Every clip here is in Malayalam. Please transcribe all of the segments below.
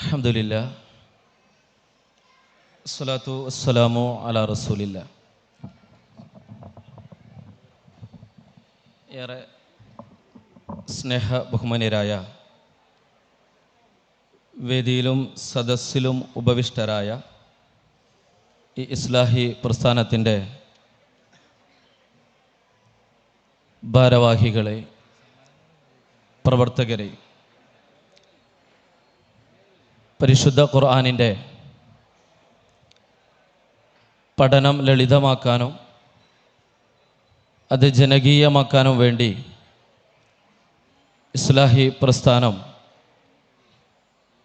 അൽഹംദുലില്ലാ അസ്സലാത്തു വസ്സലാമു അലാ റസൂലില്ലാ. ഏറെ സ്നേഹ ബഹുമാന്യരായ വേദിയിലും സദസ്സിലും ഉപവിഷ്ടരായ ഈ ഇസ്ലാഹി പ്രസ്ഥാനത്തിൻ്റെ ഭാരവാഹികളെ, പ്രവർത്തകരെ, പരിശുദ്ധ ഖുർആനിൻ്റെ പഠനം ലളിതമാക്കാനും അത് ജനകീയമാക്കാനും വേണ്ടി ഇസ്ലാഹി പ്രസ്ഥാനം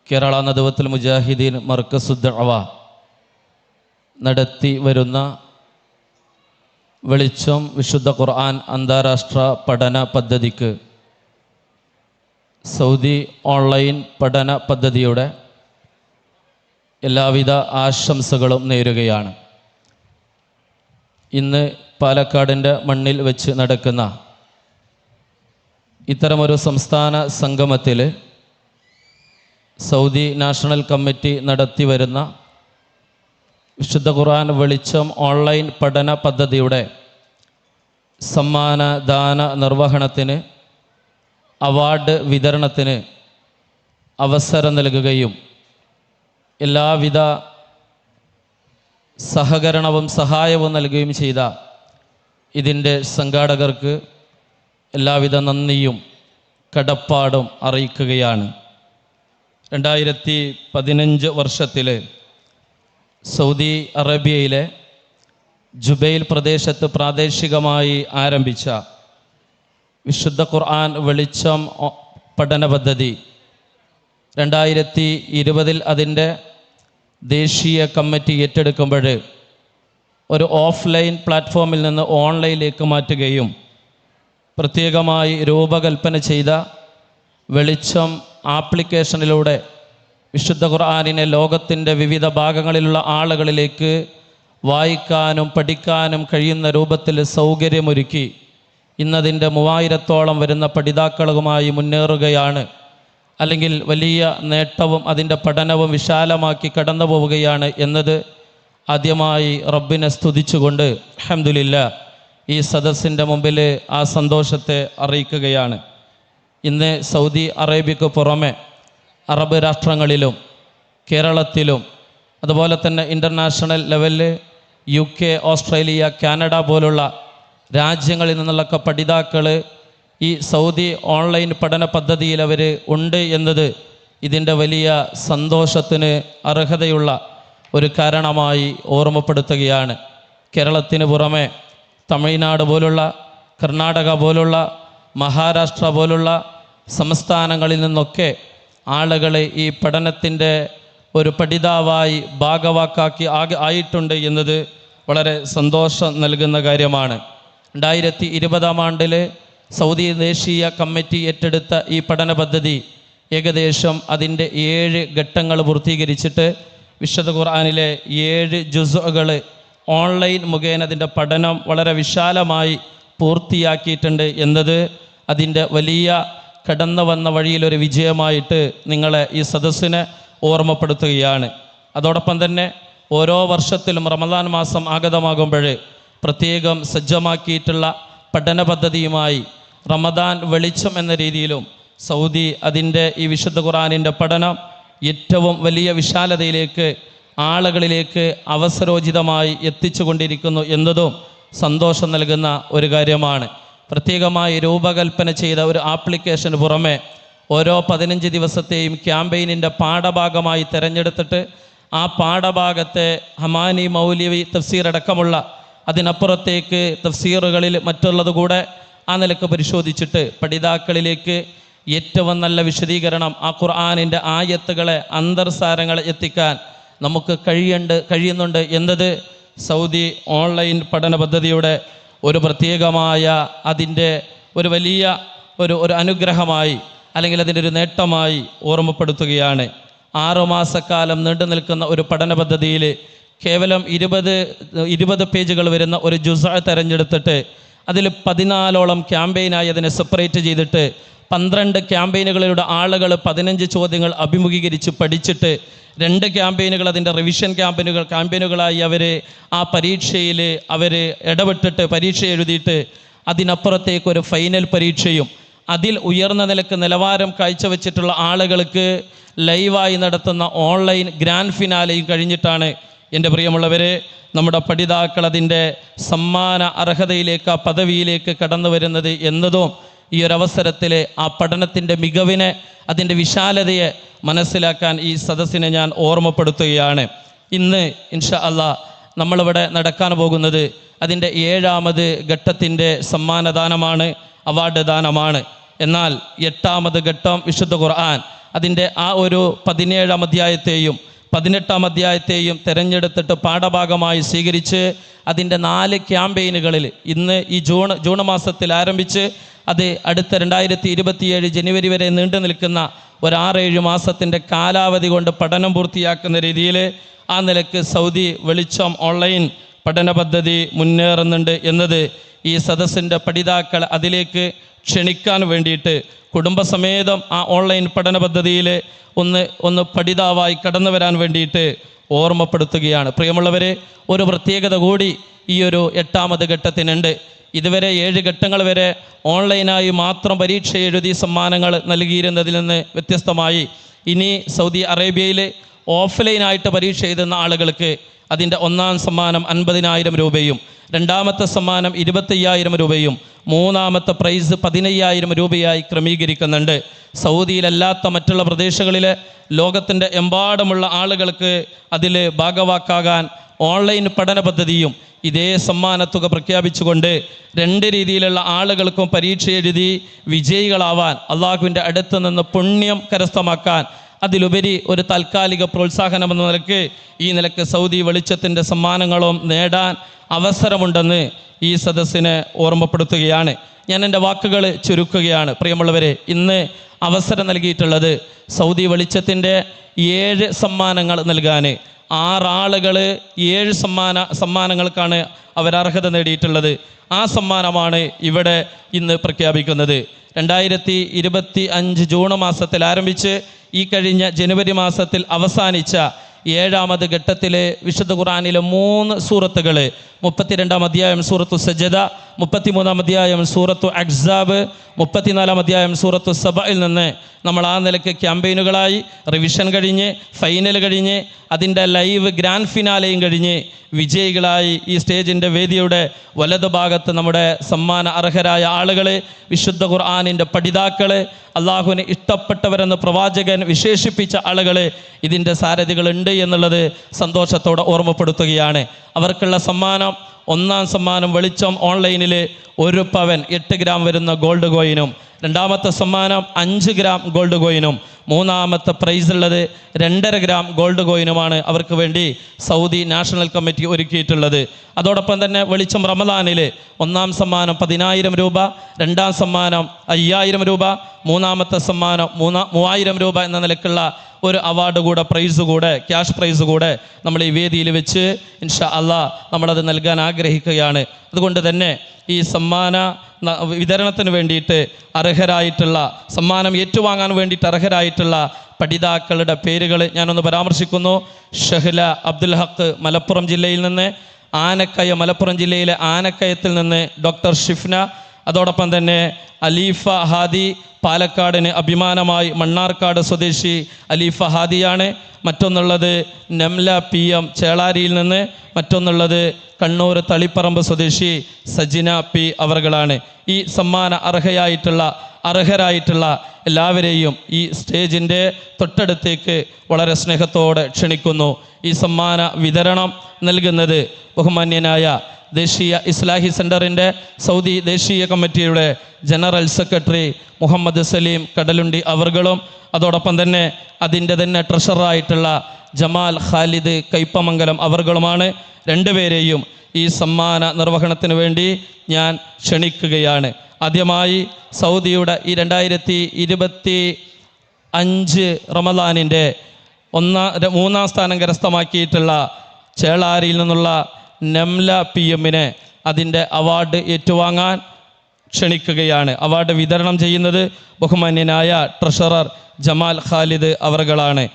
കേരള നദവത്തുൽ മുജാഹിദീൻ മർക്കസുദ് ദഅവ നടത്തി വരുന്ന വെളിച്ചം വിശുദ്ധ ഖുർആൻ അന്താരാഷ്ട്ര പഠന പദ്ധതിക്ക് സൗദി ഓൺലൈൻ പഠന പദ്ധതിയുടെ എല്ലാവിധ ആശംസകളും നേരുകയാണ്. ഇന്ന് പാലക്കാടിൻ്റെ മണ്ണിൽ വെച്ച് നടക്കുന്ന ഇത്തരമൊരു സംസ്ഥാന സംഗമത്തിൽ സൗദി നാഷണൽ കമ്മിറ്റി നടത്തി വരുന്ന വിശുദ്ധ ഖുർആൻ വെളിച്ചം ഓൺലൈൻ പഠന പദ്ധതിയുടെ സമ്മാനദാന നിർവഹണത്തിന്, അവാർഡ് വിതരണത്തിന് അവസരം നൽകുകയും എല്ലാവിധ സഹകരണവും സഹായവും നൽകുകയും ചെയ്ത ഇതിൻ്റെ സംഘാടകർക്ക് എല്ലാവിധ നന്ദിയും കടപ്പാടും അറിയിക്കുകയാണ്. 2015 വർഷത്തിൽ സൗദി അറേബ്യയിലെ ജുബൈൽ പ്രദേശത്ത് പ്രാദേശികമായി ആരംഭിച്ച വിശുദ്ധ ഖുർആൻ വെളിച്ചം പഠന പദ്ധതി 2020 അതിൻ്റെ ദേശീയ കമ്മിറ്റി ഏറ്റെടുക്കുമ്പോൾ ഒരു ഓഫ്ലൈൻ പ്ലാറ്റ്ഫോമിൽ നിന്ന് ഓൺലൈനിലേക്ക് മാറ്റുകയും പ്രത്യേകമായി രൂപകൽപ്പന ചെയ്ത വെളിച്ചം ആപ്ലിക്കേഷനിലൂടെ വിശുദ്ധ ഖുർആനിനെ ലോകത്തിൻ്റെ വിവിധ ഭാഗങ്ങളിലുള്ള ആളുകളിലേക്ക് വായിക്കാനും പഠിക്കാനും കഴിയുന്ന രൂപത്തിൽ സൗകര്യമൊരുക്കി ഇന്നതിൻ്റെ 3000-ഓളം വരുന്ന പഠിതാക്കളുമായി മുന്നേറുകയാണ്. അല്ലെങ്കിൽ വലിയ നേട്ടവും അതിൻ്റെ പഠനവും വിശാലമാക്കി കടന്നു പോവുകയാണ് എന്നത് ആദ്യമായി റബ്ബിനെ സ്തുതിച്ചുകൊണ്ട് അൽഹംദുലില്ലാ ഈ സദസ്സിൻ്റെ മുമ്പിൽ ആ സന്തോഷത്തെ അറിയിക്കുകയാണ്. ഇന്ന് സൗദി അറേബ്യക്ക് പുറമെ അറബ് രാഷ്ട്രങ്ങളിലും കേരളത്തിലും അതുപോലെ തന്നെ ഇൻ്റർനാഷണൽ ലെവലിൽ UK, ഓസ്ട്രേലിയ, കാനഡ പോലുള്ള രാജ്യങ്ങളിൽ നിന്നുള്ളൊക്കെ പഠിതാക്കൾ ഈ സൗദി ഓൺലൈൻ പഠന പദ്ധതിയിൽ അവർ ഉണ്ട് എന്നത് ഇതിൻ്റെ വലിയ സന്തോഷത്തിന് അർഹതയുള്ള ഒരു കാരണമായി ഓർമ്മപ്പെടുത്തുകയാണ്. കേരളത്തിന് പുറമെ തമിഴ്നാട് പോലുള്ള, കർണാടക പോലുള്ള, മഹാരാഷ്ട്ര പോലുള്ള സംസ്ഥാനങ്ങളിൽ നിന്നൊക്കെ ആളുകളെ ഈ പഠനത്തിൻ്റെ ഒരു പഠിതാവായി ഭാഗവാക്കാക്കി ആയിട്ടുണ്ട് എന്നത് വളരെ സന്തോഷം നൽകുന്ന കാര്യമാണ്. 2020 ആണ്ടിൽ സൗദി ദേശീയ കമ്മിറ്റി ഏറ്റെടുത്ത ഈ പഠന പദ്ധതി ഏകദേശം അതിൻ്റെ 7 ഘട്ടങ്ങൾ പൂർത്തീകരിച്ചിട്ട് വിശുദ്ധ ഖുർആനിലെ 7 ജുസുകൾ ഓൺലൈൻ മുഖേന അതിൻ്റെ പഠനം വളരെ വിശാലമായി പൂർത്തിയാക്കിയിട്ടുണ്ട് എന്നത് അതിൻ്റെ വലിയ കടന്നു വന്ന വഴിയിലൊരു വിജയമായിട്ട് നിങ്ങളെ ഈ സദസ്സിനെ ഓർമ്മപ്പെടുത്തുകയാണ്. അതോടൊപ്പം തന്നെ ഓരോ വർഷത്തിലും റമദാൻ മാസം ആഗതമാകുമ്പോൾ പ്രത്യേകം സജ്ജമാക്കിയിട്ടുള്ള പഠന പദ്ധതിയുമായി റമദാൻ വെളിച്ചം എന്ന രീതിയിലും സൗദി അതിൻ്റെ ഈ വിശുദ്ധ ഖുർആനിൻ്റെ പഠനം ഏറ്റവും വലിയ വിശാലതയിലേക്ക് ആളുകളിലേക്ക് അവസരോചിതമായി എത്തിച്ചു കൊണ്ടിരിക്കുന്നു എന്നതും സന്തോഷം നൽകുന്ന ഒരു കാര്യമാണ്. പ്രത്യേകമായി രൂപകൽപ്പന ചെയ്ത ഒരു ആപ്ലിക്കേഷന് പുറമെ ഓരോ 15 ദിവസത്തെയും ക്യാമ്പയിനിൻ്റെ പാഠഭാഗമായി തിരഞ്ഞെടുത്തിട്ട് ആ പാഠഭാഗത്തെ ഹമാനി, മൗലവി തഫ്സീർ അടക്കമുള്ള അതിനപ്പുറത്തേക്ക് തഫ്സീറുകളിൽ മറ്റുള്ളത് കൂടെ ആ നിലക്ക് പരിശോധിച്ചിട്ട് പഠിതാക്കളിലേക്ക് ഏറ്റവും നല്ല വിശദീകരണം ആ ഖുർആനിൻ്റെ ആയത്തുകളെ, അന്തർസാരങ്ങളെ എത്തിക്കാൻ നമുക്ക് കഴിയുന്നുണ്ട് എന്നത് സൗദി ഓൺലൈൻ പഠന പദ്ധതിയുടെ ഒരു പ്രത്യേകമായ അതിൻ്റെ ഒരു വലിയ ഒരു അനുഗ്രഹമായി അല്ലെങ്കിൽ അതിൻ്റെ ഒരു നേട്ടമായി ഓർമ്മപ്പെടുത്തുകയാണ്. 6 മാസക്കാലം നീണ്ടു നിൽക്കുന്ന ഒരു പഠന പദ്ധതിയിൽ കേവലം 20 പേജുകൾ വരുന്ന ഒരു ജുസ് തിരഞ്ഞെടുത്തിട്ട് അതിൽ 14ഓളം ക്യാമ്പയിനായി അതിനെ സെപ്പറേറ്റ് ചെയ്തിട്ട് 12 ക്യാമ്പയിനുകളിലൂടെ ആളുകൾ 15 ചോദ്യങ്ങൾ അഭിമുഖീകരിച്ച് പഠിച്ചിട്ട് 2 ക്യാമ്പയിനുകൾ അതിൻ്റെ റിവിഷൻ ക്യാമ്പയിനുകളായി അവർ ആ പരീക്ഷയിൽ അവർ ഇടപെട്ടിട്ട് പരീക്ഷ എഴുതിയിട്ട് അതിനപ്പുറത്തേക്കൊരു ഫൈനൽ പരീക്ഷയും അതിൽ ഉയർന്ന നിലക്ക് നിലവാരം കാഴ്ചവെച്ചിട്ടുള്ള ആളുകൾക്ക് ലൈവായി നടത്തുന്ന ഓൺലൈൻ ഗ്രാൻഡ് ഫിനാലെയും കഴിഞ്ഞിട്ടാണ് എൻ്റെ പ്രിയമുള്ളവരെ നമ്മുടെ പഠിതാക്കൾ അതിൻ്റെ സമ്മാന അർഹതയിലേക്ക് ആ പദവിയിലേക്ക് കടന്നു വരുന്നത് എന്നതും ഈ ഒരവസരത്തിൽ ആ പഠനത്തിൻ്റെ മികവിനെ അതിൻ്റെ വിശാലതയെ മനസ്സിലാക്കാൻ ഈ സദസ്സിനെ ഞാൻ ഓർമ്മപ്പെടുത്തുകയാണ്. ഇന്ന് ഇൻഷാ അല്ലാ നമ്മളിവിടെ നടക്കാൻ പോകുന്നത് അതിൻ്റെ 7ാമത് ഘട്ടത്തിൻ്റെ സമ്മാനദാനമാണ്, അവാർഡ് ദാനമാണ്. എന്നാൽ 8ാമത് ഘട്ടം വിശുദ്ധ ഖുർആൻ അതിൻ്റെ ആ ഒരു 17ാം അധ്യായത്തെയും 18ാം അധ്യായത്തെയും തിരഞ്ഞെടുത്തിട്ട് പാഠഭാഗമായി സ്വീകരിച്ച് അതിൻ്റെ 4 ക്യാമ്പയിനുകളിൽ ഇന്ന് ഈ ജൂൺ മാസത്തിൽ ആരംഭിച്ച് അത് അടുത്ത 2027 ജനുവരി വരെ നീണ്ടു നിൽക്കുന്ന ഒരു 6-7 മാസത്തിൻ്റെ കാലാവധി കൊണ്ട് പഠനം പൂർത്തിയാക്കുന്ന രീതിയിൽ ആ നിലക്ക് സൗദി വെളിച്ചം ഓൺലൈൻ പഠന പദ്ധതി മുന്നേറുന്നുണ്ട് എന്നത് ഈ സദസ്സിൻ്റെ പഠിതാക്കൾ അതിലേക്ക് ക്ഷണിക്കാൻ വേണ്ടിയിട്ട് കുടുംബസമേതം ആ ഓൺലൈൻ പഠന പദ്ധതിയിൽ ഒന്ന് പഠിതാവായി കടന്നു വരാൻ വേണ്ടിയിട്ട് ഓർമ്മപ്പെടുത്തുകയാണ്. പ്രിയമുള്ളവരെ, ഒരു പ്രത്യേകത കൂടി ഈ ഒരു 8ാമത് ഘട്ടത്തിനുണ്ട്. ഇതുവരെ 7 ഘട്ടങ്ങൾ വരെ ഓൺലൈനായി മാത്രം പരീക്ഷ എഴുതി സമ്മാനങ്ങൾ നൽകിയിരുന്നതിൽ നിന്ന് വ്യത്യസ്തമായി ഇനി സൗദി അറേബ്യയിൽ ഓഫ്ലൈനായിട്ട് പരീക്ഷ എഴുതുന്ന ആളുകൾക്ക് അതിൻ്റെ 1ാം സമ്മാനം 50,000 രൂപയും 2ാമത്തെ സമ്മാനം 25,000 രൂപയും 3ാമത്തെ പ്രൈസ് 15,000 രൂപയായി ക്രമീകരിക്കുന്നുണ്ട്. സൗദിയിലല്ലാത്ത മറ്റുള്ള പ്രദേശങ്ങളിലെ ലോകത്തിൻ്റെ എമ്പാടുമുള്ള ആളുകൾക്ക് അതിൽ ഭാഗവാക്കാകാൻ ഓൺലൈൻ പഠന പദ്ധതിയും ഇതേ സമ്മാനത്തുക പ്രഖ്യാപിച്ചുകൊണ്ട് 2 രീതിയിലുള്ള ആളുകൾക്കും പരീക്ഷ എഴുതി വിജയികളാവാൻ അള്ളാഹുവിൻ്റെ അടുത്ത് നിന്ന് പുണ്യം കരസ്ഥമാക്കാൻ അതിലുപരി ഒരു താൽക്കാലിക പ്രോത്സാഹനം എന്ന നിലക്ക് ഈ നിലക്ക് സൗദി വെളിച്ചത്തിൻ്റെ സമ്മാനങ്ങളും നേടാൻ അവസരമുണ്ടെന്ന് ഈ സദസ്സിനെ ഓർമ്മപ്പെടുത്തുകയാണ്. ഞാൻ എൻ്റെ വാക്കുകൾ ചുരുക്കുകയാണ്. പ്രിയമുള്ളവരെ, ഇന്ന് അവസരം നൽകിയിട്ടുള്ളത് സൗദി വെളിച്ചത്തിൻ്റെ 7 സമ്മാനങ്ങൾ നൽകാൻ 6 ആളുകൾ 7 സമ്മാനങ്ങൾക്കാണ് അവർ അർഹത നേടിയിട്ടുള്ളത്. ആ സമ്മാനമാണ് ഇവിടെ ഇന്ന് പ്രഖ്യാപിക്കുന്നത്. 2025 ജൂൺ മാസത്തിൽ ആരംഭിച്ച് ഈ കഴിഞ്ഞ ജനുവരി മാസത്തിൽ അവസാനിച്ച 7ാമത് ഘട്ടത്തിലെ വിശുദ്ധ ഖുർആനിലെ 3 സൂറത്തുകൾ 32ാം അധ്യായം സൂറത്തു സജദ, 33ാം അധ്യായം സൂറത്തു അഹ്സാബ്, 34ാം അധ്യായം സൂറത്തു സബയിൽ നിന്ന് നമ്മൾ ആ നിലയ്ക്ക് ക്യാമ്പയിനുകളായി റിവിഷൻ കഴിഞ്ഞ് ഫൈനൽ കഴിഞ്ഞ് അതിൻ്റെ ലൈവ് ഗ്രാൻഡ് ഫിനാലെയും കഴിഞ്ഞ് വിജയികളായി ഈ സ്റ്റേജിൻ്റെ വേദിയുടെ വലതുഭാഗത്ത് നമ്മുടെ സമ്മാന അർഹരായ ആളുകൾ, വിശുദ്ധ ഖുർആനിൻ്റെ പഠിതാക്കൾ, അള്ളാഹുവിനെ ഇഷ്ടപ്പെട്ടവരെന്ന് പ്രവാചകൻ വിശേഷിപ്പിച്ച ആളുകൾ ഇതിൻ്റെ സാരഥികളുണ്ട് എന്നുള്ളത് സന്തോഷത്തോടെ ഓർമ്മപ്പെടുത്തുകയാണ്. അവർക്കുള്ള സമ്മാനം 1ാം സമ്മാനം വെളിച്ചം ഓൺലൈനിൽ 1 പവൻ 8 ഗ്രാം വരുന്ന ഗോൾഡ് കോയിനും, 2ാമത്തെ സമ്മാനം 5 ഗ്രാം ഗോൾഡ് കോയിനും, 3ാമത്തെ പ്രൈസ് ഉള്ളത് 2.5 ഗ്രാം ഗോൾഡ് കോയിനുമാണ് അവർക്ക് വേണ്ടി സൗദി നാഷണൽ കമ്മിറ്റി ഒരുക്കിയിട്ടുള്ളത്. അതോടൊപ്പം തന്നെ വെളിച്ചം റമദാനിൽ 1ാം സമ്മാനം 10,000 രൂപ, 2ാം സമ്മാനം 5,000 രൂപ, 3ാമത്തെ സമ്മാനം 3,000 രൂപ എന്ന നിലക്കുള്ള ഒരു അവാർഡ് കൂടെ ക്യാഷ് പ്രൈസ് കൂടെ നമ്മൾ ഈ വേദിയിൽ വെച്ച് ഇൻഷാ അല്ലാ നമ്മളത് നൽകാൻ ആഗ്രഹിക്കുകയാണ്. അതുകൊണ്ട് തന്നെ ഈ സമ്മാന വിതരണത്തിന് വേണ്ടിയിട്ട് അർഹരായിട്ടുള്ള സമ്മാനം ഏറ്റുവാങ്ങാൻ വേണ്ടിയിട്ട് അർഹരായിട്ടുള്ള പഠിതാക്കളുടെ പേരുകൾ ഞാനൊന്ന് പരാമർശിക്കുന്നു. ഷഹ്ല അബ്ദുൽ ഹക്ക് മലപ്പുറം ജില്ലയിൽ നിന്ന്, മലപ്പുറം ജില്ലയിലെ ആനക്കയത്തിൽ നിന്ന് ഡോക്ടർ ഷിഫ്ന, അതോടൊപ്പം തന്നെ അലീഫ ഹാദി പാലക്കാടിന് അഭിമാനമായി മണ്ണാർക്കാട് സ്വദേശി അലീഫ ഹാദിയാണ്. മറ്റൊന്നുള്ളത് നംല PM ചേളാരിയിൽ നിന്ന്, മറ്റൊന്നുള്ളത് കണ്ണൂർ തളിപ്പറമ്പ് സ്വദേശി സജിന P അവർകളാണ്. ഈ സമ്മാന അർഹരായിട്ടുള്ള എല്ലാവരെയും ഈ സ്റ്റേജിൻ്റെ തൊട്ടടുത്തേക്ക് വളരെ സ്നേഹത്തോടെ ക്ഷണിക്കുന്നു. ഈ സമ്മാന വിതരണം നൽകുന്നത് ബഹുമാന്യനായ ദേശീയ ഇസ്ലാഹി സെൻറ്ററിൻ്റെ സൗദി ദേശീയ കമ്മിറ്റിയുടെ ജനറൽ സെക്രട്ടറി മുഹമ്മദ് സലീം കടലുണ്ടി അവർകളും, അതോടൊപ്പം തന്നെ അതിൻ്റെ തന്നെ ട്രഷററായിട്ടുള്ള ജമാൽ ഖാലിദ് കൈപ്പമംഗലം അവർകളുമാണ്. 2 പേരെയും ഈ സമ്മാന നിർവഹണത്തിന് വേണ്ടി ഞാൻ ക്ഷണിക്കുകയാണ്. ആദ്യമായി സൗദിയുടെ ഈ 2025 റമദാനിൻ്റെ 3ാം സ്ഥാനം കരസ്ഥമാക്കിയിട്ടുള്ള ചേളാരിയിൽ നിന്നുള്ള നംല PM അതിൻ്റെ അവാർഡ് ഏറ്റുവാങ്ങാൻ ക്ഷണിക്കുകയാണ്. അവാർഡ് വിതരണം ചെയ്യുന്നത് ബഹുമാന്യനായ ട്രഷറർ ജമാൽ ഖാലിദ് അവറുകളാണ്.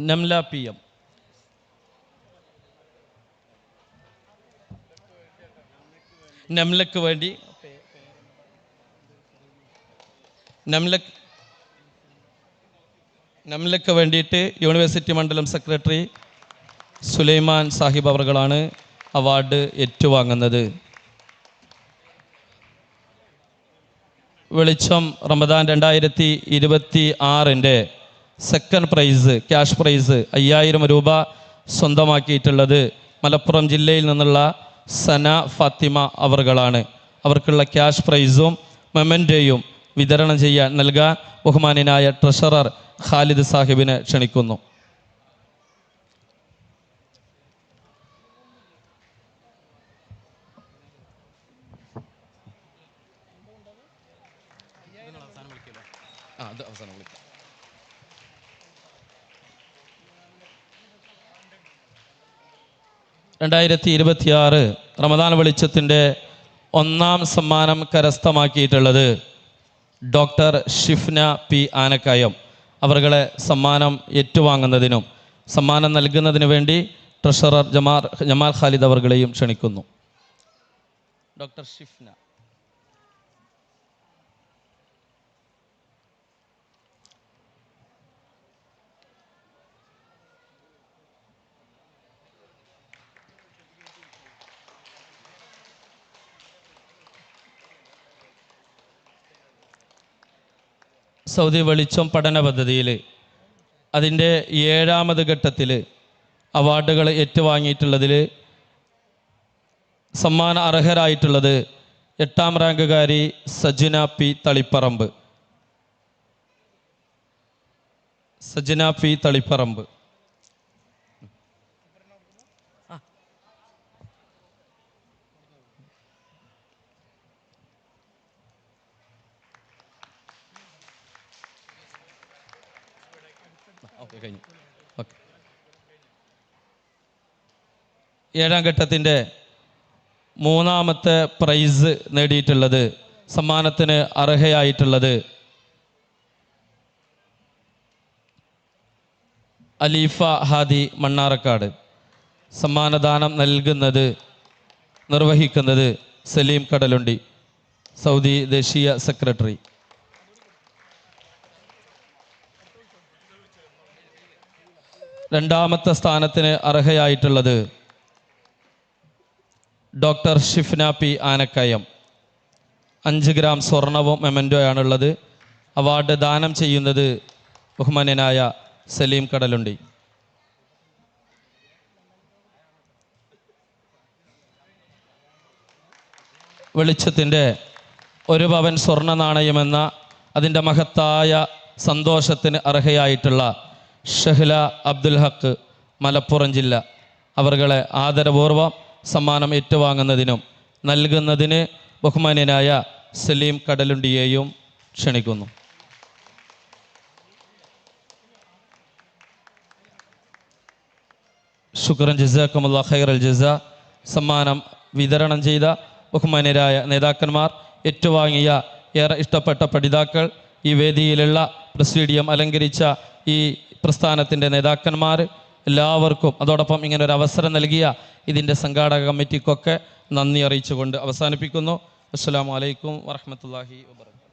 നംല PM നംലക്ക് വേണ്ടി നംലക്ക് വേണ്ടിയിട്ട് യൂണിവേഴ്സിറ്റി മണ്ഡലം സെക്രട്ടറി സുലൈമാൻ സാഹിബ് അവറുകളാണ് അവാർഡ് ഏറ്റുവാങ്ങുന്നത്. വെളിച്ചം Ramadan 2026 second prize cash prize 5000 രൂപ സ്വന്തമാക്കിയിട്ടുള്ളത് മലപ്പുറം ജില്ലയിൽ നിന്നുള്ള സന ഫാത്തിമ അവറുകളാണ്. അവർക്കുള്ള ക്യാഷ് പ്രൈസും മെമൻറ്റോയും വിതരണം ചെയ്യാൻ നൽകാൻ ബഹുമാന്യനായ ട്രഷറർ ഖാലിദ് സാഹിബിനെ ക്ഷണിക്കുന്നു. അത് അവസാനം വിളിക്കാം. റമദാൻ വെളിച്ചത്തിൻ്റെ 1ാം സമ്മാനം കരസ്ഥമാക്കിയിട്ടുള്ളത് ഡോക്ടർ ഷിഫ്ന P ആനക്കായം. അവരുടെ സമ്മാനം ഏറ്റുവാങ്ങുന്നതിനും സമ്മാനം നൽകുന്നതിന് വേണ്ടി ട്രഷറർ ജമാൽ ഖാലിദ് അവർകളെയും ക്ഷണിക്കുന്നു. ഡോക്ടർ ഷിഫ്ന. സൗദി വെളിച്ചം പഠന പദ്ധതിയിൽ അതിൻ്റെ 7ാമത് ഘട്ടത്തിൽ അവാർഡുകൾ ഏറ്റുവാങ്ങിയിട്ടുള്ളതിൽ സമ്മാന അർഹരായിട്ടുള്ളത് 8ാം റാങ്കുകാരി സജ്ന P തളിപ്പറമ്പ്. കഴിഞ്ഞു. ഓക്കെ. 7ാം ഘട്ടത്തിൻ്റെ 3ാമത്തെ പ്രൈസ് നേടിയിട്ടുള്ളത് സമ്മാനത്തിന് അർഹയായിട്ടുള്ളത് അലീഫ ഹാദി മണ്ണാറക്കാട്. സമ്മാനദാനം നിർവഹിക്കുന്നത് സലീം കടലുണ്ടി, സൗദി ദേശീയ സെക്രട്ടറി. 2ാമത്തെ സ്ഥാനത്തിന് അർഹയായിട്ടുള്ളത് doctor Shifna P Anakkayam. 5 gram സ്വർണവും മെമൻറ്റോയാണുള്ളത്. അവാർഡ് ദാനം ചെയ്യുന്നത് ബഹുമാന്യനായ സലീം കടലുണ്ടി. വെളിച്ചത്തിൻ്റെ 1 പവൻ സ്വർണ്ണ നാണയമെന്ന അതിൻ്റെ മഹത്തായ സന്തോഷത്തിന് അർഹയായിട്ടുള്ള ഷഹ്ല അബ്ദുൽ ഹക്ക് മലപ്പുറം ജില്ല അവർകളെ ആദരപൂർവ്വം സമ്മാനം ഏറ്റുവാങ്ങുന്നതിനും നൽകുന്നതിന് ബഹുമാന്യനായ സലീം കടലുണ്ടിയെയും ക്ഷണിക്കുന്നു. ശുക്രൻ ജസാക്കുമുല്ലാ ഖൈറൽ ജസാ. സമ്മാനം വിതരണം ചെയ്ത ബഹുമാന്യരായ നേതാക്കന്മാർ, ഏറ്റുവാങ്ങിയ ഏറെ ഇഷ്ടപ്പെട്ട പഠിതാക്കൾ, ഈ വേദിയിലുള്ള പ്രസിഡിയം അലങ്കരിച്ച ഈ പ്രസ്ഥാനത്തിൻ്റെ നേതാക്കന്മാർ എല്ലാവർക്കും, അതോടൊപ്പം ഇങ്ങനെ ഒരു അവസരം നൽകിയ ഇതിൻ്റെ സംഘാടക കമ്മിറ്റിക്കൊക്കെ നന്ദി അറിയിച്ചുകൊണ്ട് അവസാനിപ്പിക്കുന്നു. അസ്സലാമു അലൈക്കും വറഹ്മത്തുള്ളാഹി വബറകാതുഹു.